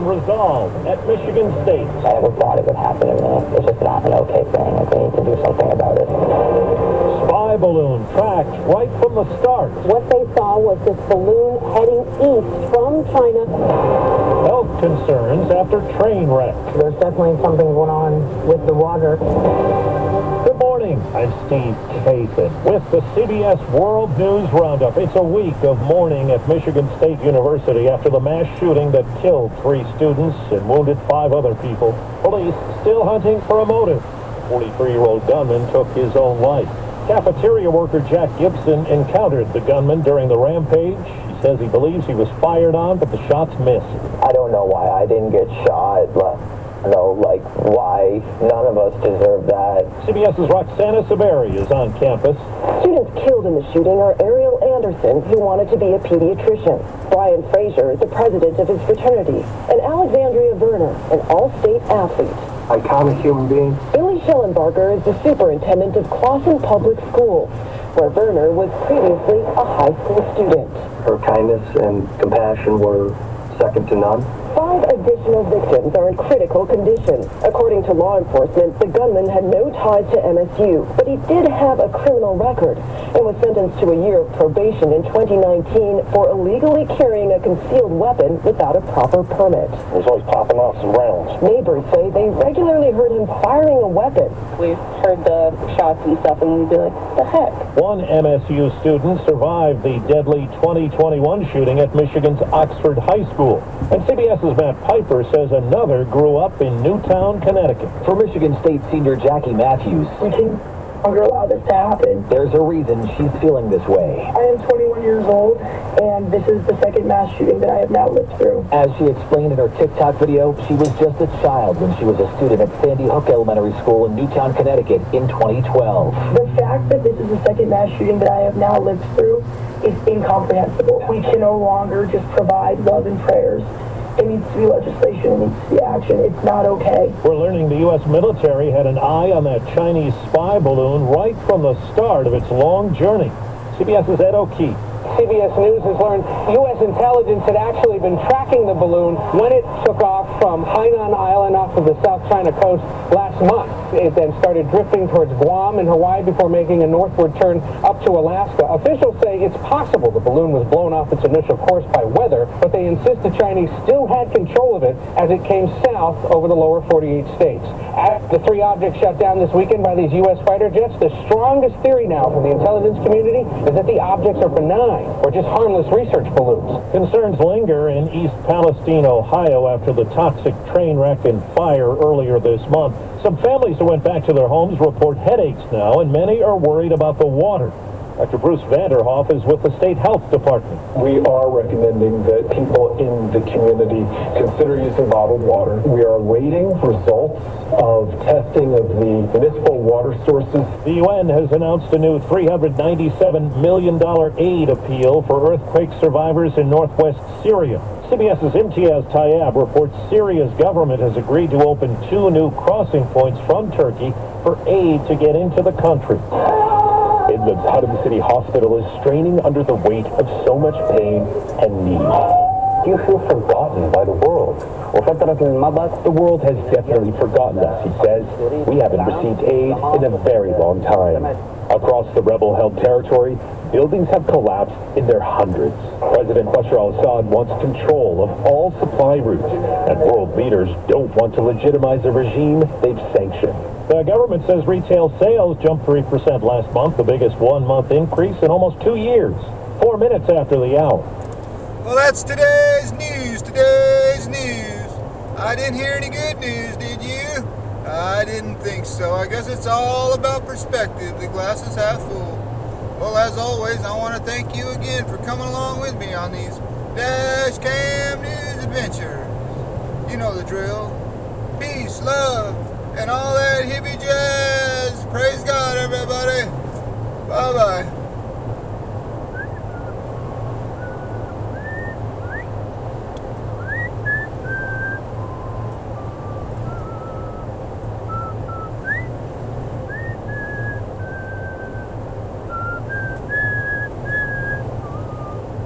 resolve at Michigan State. I never thought it would happen to me. It's just not an okay thing. Like, we need to do something about it. Spy balloon tracked right from the start. What they saw was this balloon heading east from China. Health concerns after train wreck. There's definitely something going on with the water. Good morning. I'm Steve Kathan with the CBS World News Roundup. It's a week of mourning at Michigan State University after the mass shooting that killed 3 students and wounded 5 other people. Police still hunting for a motive. The 43-year-old gunman took his own life. Cafeteria worker Jack Gibson encountered the gunman during the rampage. He says he believes he was fired on, but the shots missed. I don't know why I didn't get shot, but I know, like, why none of us deserve that. CBS's Roxana Saberi is on campus. Students killed in the shooting are Ariel Anderson, who wanted to be a pediatrician. Brian Frazier is the president of his fraternity. And Alexandria Verner, an all-state athlete. Iconic human being. Billy Schellenbarger is the superintendent of Clawson Public School, where Verner was previously a high school student. Her kindness and compassion were second to none. 5 additional victims are in critical condition. According to law enforcement, the gunman had no ties to MSU, but he did have a criminal record and was sentenced to a year of probation in 2019 for illegally carrying a concealed weapon without a proper permit. He was always popping off some rounds. Neighbors say they regularly heard him firing a weapon. We heard the shots and stuff, and we'd be like, the heck? One MSU student survived the deadly 2021 shooting at Michigan's Oxford High School. And CBS's Matt Piper says another grew up in Newtown, Connecticut. For Michigan State senior Jackie Matthews, We can no longer allow this to happen. there's a reason she's feeling this way. I am 21 years old, and this is the second mass shooting that I have now lived through. As she explained in her TikTok video, she was just a child when she was a student at Sandy Hook Elementary School in Newtown, Connecticut in 2012. The fact that this is the second mass shooting that I have now lived through is incomprehensible. We can no longer just provide love and prayers. It needs to be legislation. It needs to be action. It's not okay. We're learning the U.S. military had an eye on that Chinese spy balloon right from the start of its long journey. CBS's Ed O'Keefe. CBS News has learned U.S. intelligence had actually been tracking the balloon when it took off from Hainan Island off of the South China coast last month. It then started drifting towards Guam and Hawaii before making a northward turn up to Alaska. Officials say it's possible the balloon was blown off its initial course by weather, but they insist the Chinese still had control of it as it came south over the lower 48 states. After the 3 objects shot down this weekend by these U.S. fighter jets, the strongest theory now from the intelligence community is that the objects are benign or just harmless research balloons. Concerns linger in East Palestine, Ohio, after the toxic train wreck and fire earlier this month. Some families who went back to their homes report headaches now, and many are worried about the water. Dr. Bruce Vanderhoff is with the State Health Department. We are recommending that people in the community consider using bottled water. We are waiting results of testing of the municipal water sources. The UN has announced a new $397 million aid appeal for earthquake survivors in northwest Syria. CBS's Imtiaz Tayyab reports Syria's government has agreed to open 2 new crossing points from Turkey for aid to get into the country. Idlib's Haddam City Hospital is straining under the weight of so much pain and need. Do you feel forgotten by the world? The world has definitely forgotten us, he says. We haven't received aid in a very long time. Across the rebel-held territory, buildings have collapsed in their hundreds. President Bashar al-Assad wants control of all supply routes, and world leaders don't want to legitimize a regime they've sanctioned. The government says retail sales jumped 3% last month, the biggest one-month increase in almost 2 years. 4 minutes after the hour. Well, that's today's news. I didn't hear any good news, did you? I didn't think so. I guess it's all about perspective. The glass is half full. Well, as always, I want to thank you again for coming along with me on these Dash Cam News adventures. You know the drill. Peace, love, and all that hippie jazz. Praise God, everybody. Bye-bye.